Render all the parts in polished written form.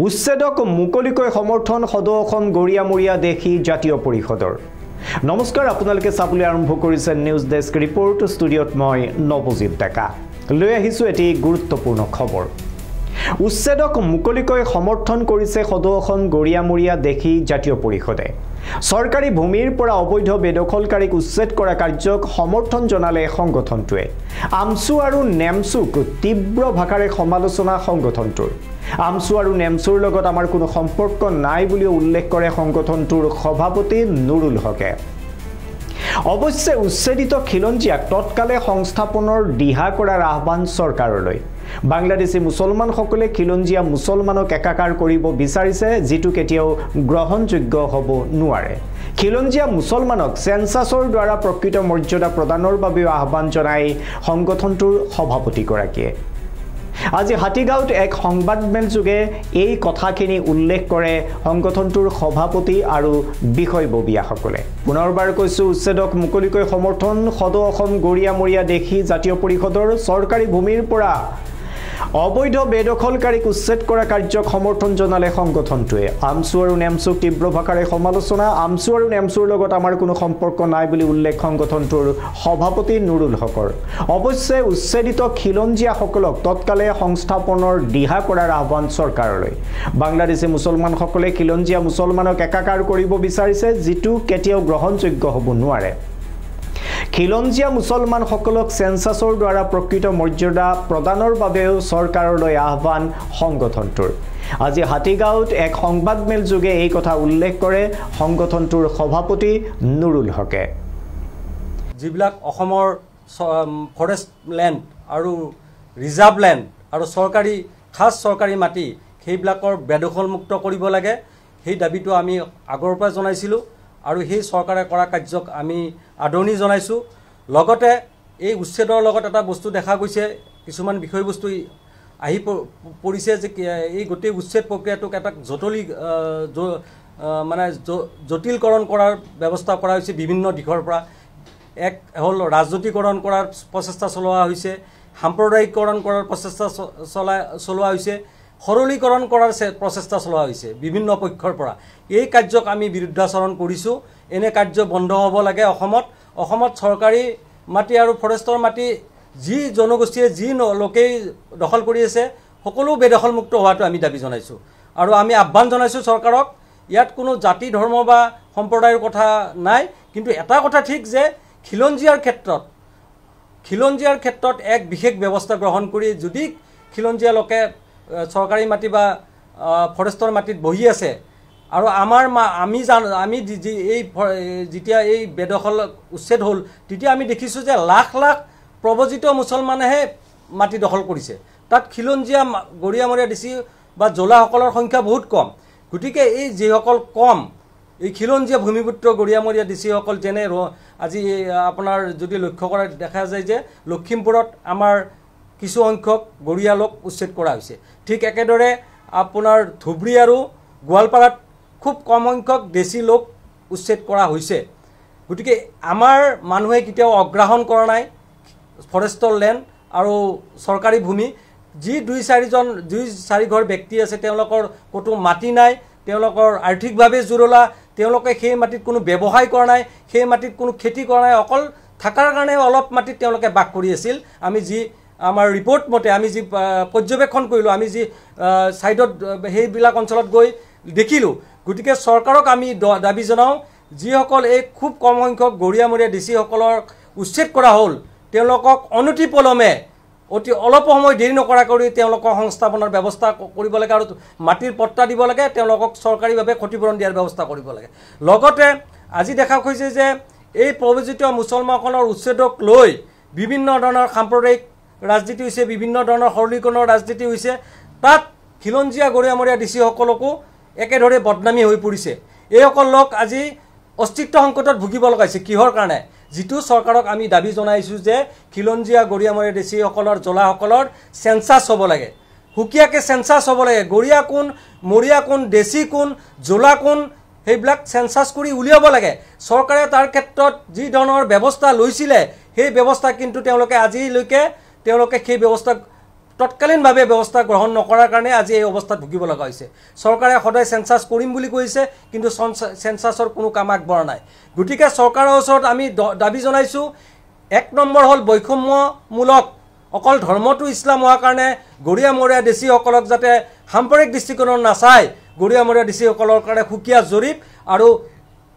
উচ্ছেদক মুকলিকৈ সমৰ্থন সদৌ গৰিয়ামৰীয়া দেখি জাতীয় পৰিষদৰ। নমস্কাৰ, আপোনালোকে চাবলৈ আৰম্ভ কৰিছে নিউজ ডেস্ক ৰিপৰ্ট। ষ্টুডিঅ'ত মই নৱজিত ডেকা লৈ আহিছোঁ এটি গুৰুত্বপূৰ্ণ খবৰ। উচ্ছেদক মুকলিকৈ সমৰ্থন কৰিছে সদৌ গৰিয়ামৰীয়া দেখি জাতীয় পৰিষদে। চৰকাৰী ভূমিৰ পৰা অবৈধ বেদখলকাৰীক উচ্ছেদ কৰা কাৰ্যক সমৰ্থন জনালে সংগঠনটোৱে। আমছু আৰু নেমছুক তীব্ৰ ভাষাৰে সমালোচনা সংগঠনটোৰ। আমছু আৰু নেমছুৰ লগত আমাৰ কোনো সম্পৰ্ক নাই বুলি উল্লেখ কৰে সংগঠনটোৰ সভাপতি নুৰুল হকে। অৱশ্যে উচ্ছেদিত খিলঞ্জীয়াক তৎকালে সংস্থাপনৰ দিহা কৰাৰ আহ্বান চৰকাৰলৈ। বাংলাদেশী মুছলমানসকলে খিলঞ্জীয়া মুছলমানক একাকাৰ কৰিব বিচাৰিছে, যিটো কেতিয়াও গ্ৰহণযোগ্য হ'ব নোৱাৰে। খিলঞ্জীয়া মুছলমানক চেঞ্চাছৰ দ্বাৰা প্ৰকৃত মৰ্যাদা প্ৰদানৰ বাবেও আহ্বান জনাই সংগঠনটোৰ সভাপতিগৰাকীয়ে। আজি হাতীগাঁৱত এক সংবাদমেল যোগে এই কথাখিনি উল্লেখ কৰে সংগঠনটোৰ সভাপতি আৰু বিষয়ববীয়াসকলে। পুনৰবাৰ কৈছোঁ, উচ্ছেদক মুকলিকৈ সমৰ্থন সদৌ গৰিয়ামৰীয়া দেখি জাতীয় পৰিষদৰ। চৰকাৰী ভূমিৰ পৰা অবৈধ বেদখলকাৰীক উচ্ছেদ কৰা কাৰ্যক সমৰ্থন জনালে সংগঠনটোৱে। আমছু আৰু নেমছুক তীব্ৰ ভাষাৰে সমালোচনা। আমছু আৰু নেমছুৰ লগত আমাৰ কোনো সম্পৰ্ক নাই বুলি উল্লেখ সংগঠনটোৰ সভাপতি নুৰুল হকৰ। অৱশ্যে উচ্ছেদিত খিলঞ্জীয়াসকলক তৎকালে সংস্থাপনৰ দিহা কৰাৰ আহ্বান চৰকাৰলৈ। বাংলাদেশী মুছলমানসকলে খিলঞ্জীয়া মুছলমানক একাকাৰ কৰিব বিচাৰিছে, যিটো কেতিয়াও গ্ৰহণযোগ্য হ'ব নোৱাৰে। খিলঞ্জীয়া মুছলমানসকলক চেঞ্চাছৰ দ্বাৰা প্ৰকৃত মৰ্যাদা প্ৰদানৰ বাবেও চৰকাৰলৈ আহ্বান সংগঠনটোৰ। আজি হাতীগাঁৱত এক সংবাদমেল যোগে এই কথা উল্লেখ কৰে সংগঠনটোৰ সভাপতি নুৰুল হকে। যিবিলাক অসমৰ ফৰেষ্ট লেণ্ড আৰু ৰিজাৰ্ভ লেণ্ড আৰু খাছ চৰকাৰী মাটি, সেইবিলাকৰ বেদখলমুক্ত কৰিব লাগে, সেই দাবীটো আমি আগৰ পৰা জনাইছিলোঁ আৰু সেই চৰকাৰে কৰা কাৰ্যক আমি আদৰণি জনাইছোঁ। লগতে এই উচ্ছেদৰ লগত এটা বস্তু দেখা গৈছে, কিছুমান বিষয়বস্তু আহি পৰিছে যে এই গোটেই উচ্ছেদ প্ৰক্ৰিয়াটোক এটা জটিলকৰণ কৰাৰ ব্যৱস্থা কৰা হৈছে বিভিন্ন দিশৰ পৰা। এক হ'ল ৰাজনৈতিকৰণ কৰাৰ প্ৰচেষ্টা চলোৱা হৈছে, সাম্প্ৰদায়িকৰণ কৰাৰ প্ৰচেষ্টা চলোৱা হৈছে, সৰলীকৰণ কৰাৰ প্ৰচেষ্টা চলোৱা হৈছে বিভিন্ন পক্ষৰ পৰা। এই কাৰ্যক আমি বিৰুদ্ধাচৰণ কৰিছোঁ। এনে কাৰ্য বন্ধ হ'ব লাগে। অসমত চৰকাৰী মাটি আৰু ফৰেষ্টৰ মাটি যি জনগোষ্ঠীয়ে যি লোকেই দখল কৰি আছে, সকলো বেদখলমুক্ত হোৱাটো আমি দাবী জনাইছোঁ আৰু আমি আহ্বান জনাইছোঁ চৰকাৰক। ইয়াত কোনো জাতি ধৰ্ম বা সম্প্ৰদায়ৰ কথা নাই, কিন্তু এটা কথা ঠিক যে খিলঞ্জীয়াৰ ক্ষেত্ৰত এক বিশেষ ব্যৱস্থা গ্ৰহণ কৰি যদি খিলঞ্জীয়া লোকে চৰকাৰী মাটি বা ফৰেষ্টৰ মাটিত বহি আছে আৰু আমি যেতিয়া এই বেদখল উচ্ছেদ হ'ল, তেতিয়া আমি দেখিছোঁ যে লাখ লাখ প্ৰব্ৰজিত মুছলমানেহে মাটি দখল কৰিছে। তাত খিলঞ্জীয়া গৰিয়ামৰীয়া ডিচি বা জোলাসকলৰ সংখ্যা বহুত কম। গতিকে এই যিসকল কম, এই খিলঞ্জীয়া ভূমিপুত্ৰ গৰিয়ামৰীয়া ডিচিসকল, যেনে আজি আপোনাৰ যদি লক্ষ্য কৰা দেখা যায় যে লখিমপুৰত আমাৰ কিছু সংখ্যক গৰিয়া লোক উচ্ছেদ কৰা হৈছে। ঠিক একেদৰে আপোনাৰ ধুবুৰী আৰু গোৱালপাৰাত খুব কম সংখ্যক দেশী লোক উচ্ছেদ কৰা হৈছে। গতিকে আমাৰ মানুহে কেতিয়াও অগ্ৰাহন কৰা নাই ফৰেষ্টৰ লেণ্ড আৰু চৰকাৰী ভূমি। যি দুই চাৰি ঘৰ ব্যক্তি আছে, তেওঁলোকৰ ক'তো মাটি নাই, তেওঁলোকৰ আৰ্থিকভাৱে জুৰুলা, তেওঁলোকে সেই মাটিত কোনো ব্যৱসায় কৰা নাই, সেই মাটিত কোনো খেতি কৰা নাই, অকল থকাৰ কাৰণে অলপ মাটিত তেওঁলোকে বাস কৰি আছিল। আমি যি আমাৰ ৰিপৰ্ট মতে আমি যি পৰ্যবেক্ষণ কৰিলোঁ, আমি যি ছাইডত সেইবিলাক অঞ্চলত গৈ দেখিলোঁ। গতিকে চৰকাৰক আমি দাবী জনাওঁ, যিসকল এই খুব কম সংখ্যক গৰিয়ামৰীয়া ডিচিসকলক উচ্ছেদ কৰা হ'ল, তেওঁলোকক অনতিপলমে অতি অলপ সময় দেৰি নকৰাকৈ তেওঁলোকক সংস্থাপনৰ ব্যৱস্থা কৰিব লাগে আৰু মাটিৰ পট্টা দিব লাগে, তেওঁলোকক চৰকাৰীভাৱে ক্ষতিপূৰণ দিয়াৰ ব্যৱস্থা কৰিব লাগে। লগতে আজি দেখা গৈছে যে এই প্ৰব্ৰজিত মুছলমানসকলৰ উচ্ছেদক লৈ বিভিন্ন ধৰণৰ সাম্প্ৰদায়িক ৰাজনীতি হৈছে, বিভিন্ন ধৰণৰ সৰলীকৰণৰ ৰাজনীতি হৈছে। তাত খিলঞ্জীয়া গৰিয়ামৰীয়া ডিচিসকলকো একেদৰে বদনামী হৈ পৰিছে। এইসকল লোক আজি অস্তিত্ব সংকটত ভুগিব লগাইছে। কিহৰ কাৰণে? যিটো চৰকাৰক আমি দাবী জনাইছোঁ যে খিলঞ্জীয়া গৰিয়ামৰীয়া ডিচিসকলৰ জোলাসকলৰ চেঞ্চাছ হ'ব লাগে, সুকীয়াকৈ চেঞ্চাছ হ'ব লাগে। গৰিয়া কোন, মৰিয়া কোন, দেশী কোন, জোলা কোন, সেইবিলাক চেঞ্চাছ কৰি উলিয়াব লাগে। চৰকাৰে তাৰ ক্ষেত্ৰত যি ধৰণৰ ব্যৱস্থা লৈছিলে, সেই ব্যৱস্থা কিন্তু তেওঁলোকে আজিলৈকে সেই ব্যৱস্থা তৎকালীনভাৱে ব্যৱস্থা গ্ৰহণ নকৰাৰ কাৰণে আজি এই অৱস্থাত ভুগিব লগা হৈছে চৰকাৰে সদায় সেন্সাস কৰিম বুলি কৈছে কিন্তু সেন্সাসৰ কোনো কাম আগবঢ়া নাই গতিকে চৰকাৰৰ ওচৰত আমি দাবী জনাইছো এক নম্বৰ হল বৈষম্যমূলক অকল ধৰ্মটো ইছলাম হোৱাৰ কাৰণে গৰিয়ামৰীয়া দেশীসকলক যাতে সাম্প্ৰদায়িক দৃষ্টিকোণত নাচায় গৰিয়ামৰীয়া দেশীসকলৰ কাৰণে সুকীয়া জৰীপ আৰু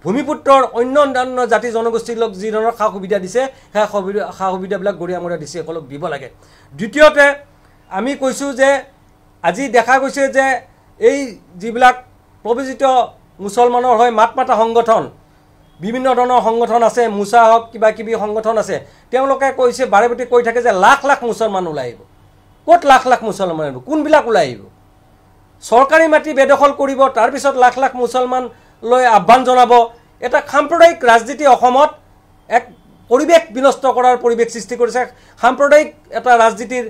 ভূমিপুত্ৰৰ অন্যান্য জাতি জনগোষ্ঠীৰ লোক যি ধৰণৰ সা সুবিধা দিছে সেই সা সুবিধাবিলাক গৰিয়ামৰীয়া দেশীসকলক দিব লাগে দ্বিতীয়তে আমি কৈছোঁ যে আজি দেখা গৈছে যে এই যিবিলাক প্ৰৱজিত মুছলমানৰ হয় মাত মাতা সংগঠন বিভিন্ন ধৰণৰ সংগঠন আছে মুছা হওক কিবা কিবি সংগঠন আছে তেওঁলোকে কৈছে বাৰেবতি কৈ থাকে যে লাখ লাখ মুছলমান ওলাই আহিব ক'ত লাখ লাখ মুছলমান আহিব কোনবিলাক ওলাই আহিব চৰকাৰী মাটি বেদখল কৰিব তাৰ পিছত লাখ লাখ মুছলমান লৈ আহ্বান জনাব এটা সাম্প্ৰদায়িক ৰাজনীতি অসমত এক পৰিৱেশ বিনষ্ট কৰাৰ পৰিৱেশ সৃষ্টি কৰিছে সাম্প্ৰদায়িক এটা ৰাজনীতিৰ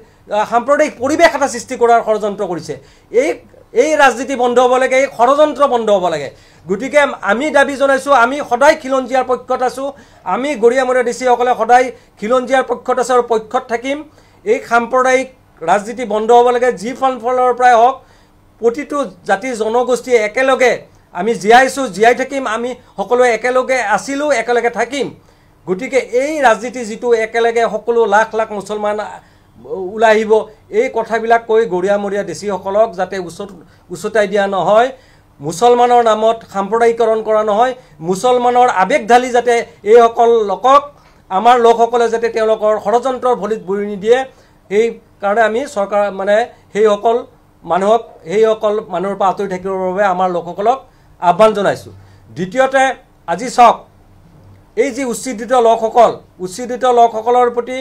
সাম্প্ৰদায়িক পৰিৱেশ এটা সৃষ্টি কৰাৰ ষড়যন্ত্ৰ কৰিছে এই ৰাজনীতি বন্ধ হ'ব লাগে এই ষড়যন্ত্ৰ বন্ধ হ'ব লাগে গতিকে আমি দাবী জনাইছোঁ আমি সদায় খিলঞ্জীয়াৰ পক্ষত আছোঁ আমি গৰিয়ামৰীয়া দেশীসকলে সদায় খিলঞ্জীয়াৰ পক্ষত আছোঁ আৰু পক্ষত থাকিম এই সাম্প্ৰদায়িক ৰাজনীতি বন্ধ হ'ব লাগে যি ফালৰ পৰাই হওক প্ৰতিটো জাতি জনগোষ্ঠীয়ে একেলগে আমি জীয়াইছোঁ জীয়াই থাকিম আমি সকলোৱে একেলগে আছিলোঁ একেলগে থাকিম গতিকে এই ৰাজনীতি যিটো একেলগে সকলো লাখ লাখ মুছলমান ওলাই আহিব এই কথাবিলাক কৈ গৰিয়ামৰীয়া দেশীসকলক যাতে উচতাই দিয়া নহয় মুছলমানৰ নামত সাম্প্ৰদায়িকৰণ কৰা নহয় মুছলমানৰ আৱেগ ঢালি যাতে এইসকল লোকক আমাৰ লোকসকলে যাতে তেওঁলোকৰ ষড়যন্ত্ৰৰ ভলিত বুৰি নিদিয়ে সেই কাৰণে আমি চৰকাৰ মানে সেইসকল মানুহৰ পৰা আঁতৰি থাকিবৰ বাবে আমাৰ লোকসকলক আহ্বান জনাইছোঁ দ্বিতীয়তে আজি চাওক এই যি উচ্ছিদিত লোকসকলৰ প্ৰতি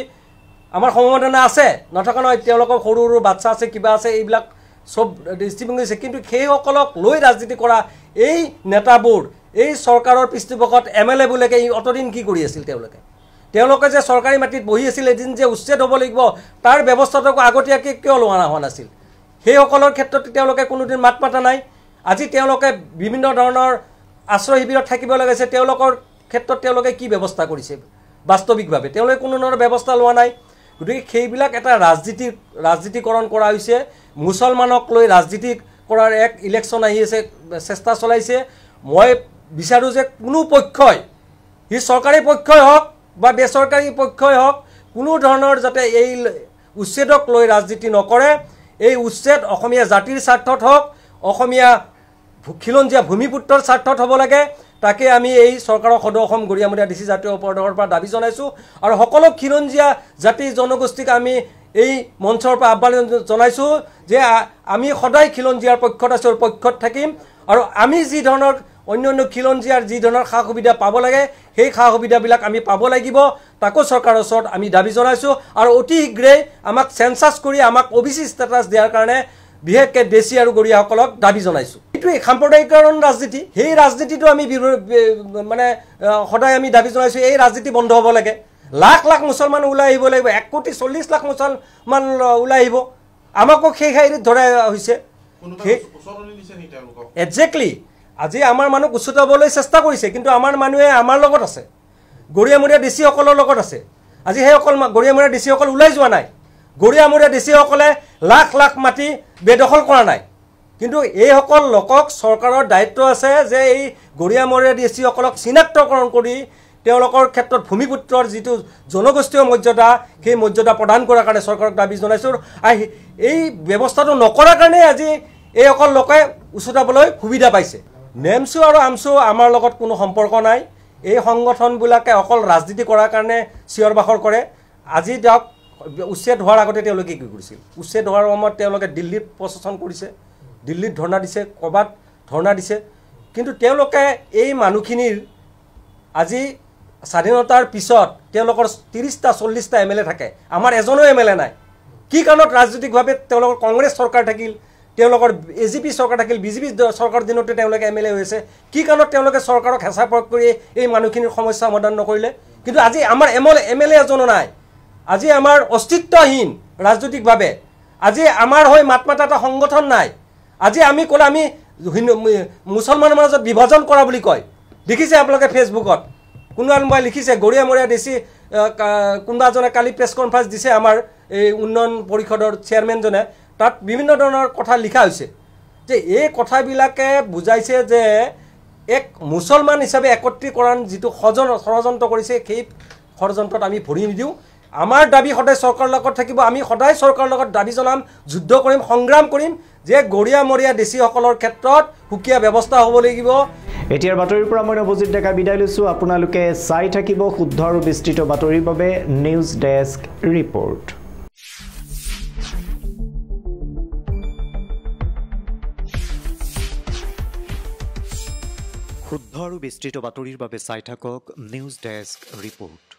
আমাৰ সমবেদনা আছে নথকা নহয় তেওঁলোকৰ সৰু সৰু বাচ্চা আছে কিবা আছে এইবিলাক সব দৃষ্টিভংগী আছে কিন্তু সেইসকলক লৈ ৰাজনীতি কৰা এই নেতাবোৰ এই চৰকাৰৰ পৃষ্ঠপোষকত MLA বোলেকে অতদিন কি কৰি আছিল তেওঁলোকে যে চৰকাৰী মাটিত বহি আছিল এদিন যে উচ্ছেদ হ'ব লাগিব তাৰ ব্যৱস্থাটো আগতীয়াকৈ কিয় লোৱা হোৱা নাছিল সেইসকলৰ ক্ষেত্ৰত তেওঁলোকে কোনোদিন মাত মাতা নাই আজি তেওঁলোকে বিভিন্ন ধৰণৰ আশ্ৰয় শিবিৰত থাকিব লাগিছে তেওঁলোকৰ ক্ষেত্ৰত তেওঁলোকে কি ব্যৱস্থা কৰিছে বাস্তৱিকভাৱে তেওঁলোকে কোনো ধৰণৰ ব্যৱস্থা লোৱা নাই গতিকে সেইবিলাক এটা ৰাজনীতিকৰণ কৰা হৈছে মুছলমানক লৈ ৰাজনীতি কৰাৰ এক ইলেকশ্যন আহি আছে চেষ্টা চলাইছে মই বিচাৰোঁ যে কোনো পক্ষই সি চৰকাৰী পক্ষই হওক বা বেচৰকাৰী পক্ষই হওক কোনো ধৰণৰ যাতে এই উচ্ছেদক লৈ ৰাজনীতি নকৰে এই উচ্ছেদ অসমীয়া জাতিৰ স্বাৰ্থত হওক অসমীয়া খিলঞ্জীয়া ভূমিপুত্ৰৰ স্বাৰ্থত হ'ব লাগে তাকে আমি এই চৰকাৰৰ সদৌ অসম গৰিয়ামৰীয়া ডিচি জাতীয় পৰিষদৰ পৰা দাবী জনাইছোঁ আৰু সকলো খিলঞ্জীয়া জাতি জনগোষ্ঠীক আমি এই মঞ্চৰ পৰা আহ্বান জনাইছোঁ যে আমি সদায় খিলঞ্জীয়াৰ পক্ষত আছোঁ পক্ষত থাকিম আৰু আমি যি ধৰণৰ অন্যান্য খিলঞ্জীয়াৰ যি ধৰণৰ সা সুবিধা পাব লাগে সেই সা সুবিধাবিলাক আমি পাব লাগিব তাকো চৰকাৰৰ ওচৰত আমি দাবী জনাইছোঁ আৰু অতি শীঘ্ৰেই আমাক সেন্সাস কৰি আমাক OBC ষ্টেটাছ দিয়াৰ কাৰণে বিশেষকৈ দেশী আৰু গৰিয়াসকলক দাবী জনাইছোঁ এইটোৱেই সাম্প্ৰদায়িকৰণ ৰাজনীতি সেই ৰাজনীতিটো আমি মানে সদায় আমি দাবী জনাইছোঁ এই ৰাজনীতি বন্ধ হ'ব লাগে লাখ লাখ মুছলমান ওলাই আহিব লাগিব 1,40,00,000 মুছলমান ওলাই আহিব আমাকো সেই শাৰীত ধৰা হৈছে একজেক্টলি আজি আমাৰ মানুহ উচ্চতাবলৈ চেষ্টা কৰিছে কিন্তু আমাৰ মানুহে আমাৰ লগত আছে গৰিয়ামৰীয়া দেশীসকলৰ লগত আছে আজি সেইসকল গৰিয়ামৰীয়া দেশীসকল ওলাই যোৱা নাই গৰিয়ামৰীয়া দেশীসকলে লাখ লাখ মাটি বেদখল কৰা নাই কিন্তু এইসকল লোকক চৰকাৰৰ দায়িত্ব আছে যে এই গৰিয়ামৰীয়া দেশীসকলক চিনাক্তকৰণ কৰি তেওঁলোকৰ ক্ষেত্ৰত ভূমিপুত্ৰৰ যিটো জনগোষ্ঠীয় মৰ্যাদা সেই মৰ্যাদা প্ৰদান কৰাৰ কাৰণে চৰকাৰক দাবী জনাইছোঁ এই ব্যৱস্থাটো নকৰাৰ কাৰণে আজি এইসকল লোকে উচতাবলৈ সুবিধা পাইছে নেমচু আৰু আমচু আমাৰ লগত কোনো সম্পৰ্ক নাই এই সংগঠনবিলাকে অকল ৰাজনীতি কৰাৰ কাৰণে চিঞৰ বাখৰ কৰে আজি যাওক উচ্ছেদ হোৱাৰ আগতে তেওঁলোকে কি কৰিছিল উচ্ছেদ হোৱাৰ সময়ত তেওঁলোকে দিল্লীত প্ৰচেছন কৰিছে দিল্লীত ধৰ্ণা দিছে ক'ৰবাত ধৰ্ণা দিছে কিন্তু তেওঁলোকে এই মানুহখিনিৰ আজি স্বাধীনতাৰ পিছত তেওঁলোকৰ 30টা 40টা MLA থাকে আমাৰ এজনো MLA নাই কি কাৰণত ৰাজনৈতিকভাৱে তেওঁলোকৰ কংগ্ৰেছ চৰকাৰ থাকিল তেওঁলোকৰ AGP চৰকাৰ থাকিল BJP চৰকাৰ দিনতে তেওঁলোকে MLA হৈছে কি কাৰণত তেওঁলোকে চৰকাৰক হেঁচা প্ৰয়োগ কৰি এই মানুহখিনিৰ সমস্যা সমাধান নকৰিলে কিন্তু আজি আমাৰ MLA এজনো নাই আজি আমাৰ অস্তিত্বহীন ৰাজনৈতিকভাৱে আজি আমাৰ হৈ মাত মাতা এটা সংগঠন নাই আজি আমি ক'লে আমি মুছলমানৰ মাজত বিভাজন কৰা বুলি কয় দেখিছে আপোনালোকে ফেচবুকত কোনোবাই লিখিছে গৰিয়ামৰীয়া দেশী কোনোবা এজনে কালি প্ৰেছ কনফাৰেন্স দিছে আমাৰ এই উন্নয়ন পৰিষদৰ চেয়াৰমেনজনে তাত বিভিন্ন ধৰণৰ কথা লিখা হৈছে যে এই কথাবিলাকে বুজাইছে যে এক মুছলমান হিচাপে একত্ৰীকৰণ যিটো ষড়যন্ত্ৰ কৰিছে সেই ষড়যন্ত্ৰত আমি ভৰি নিদিওঁ আমাৰ দাবী সদায় চৰকাৰৰ লগত থাকিব আমি সদায় চৰকাৰৰ লগত দাবী জনাম যুদ্ধ কৰিম সংগ্ৰাম কৰিম যে গৰিয়া মৰিয়া দেশীসকলৰ ক্ষেত্ৰত সুকীয়া ব্যৱস্থা হ'ব লাগিব এতিয়াৰ বাতৰিৰ পৰা মই নৱজিত ডেকা বিদায় লৈছোঁ আপোনালোকে চাই থাকিব শুদ্ধ আৰু বিস্তৃত বাতৰিৰ বাবে নিউজ ডেস্ক ৰিপৰ্ট শুদ্ধ আৰু বিস্তৃত বাতৰিৰ বাবে চাই থাকক নিউজ ডেস্ক ৰিপৰ্ট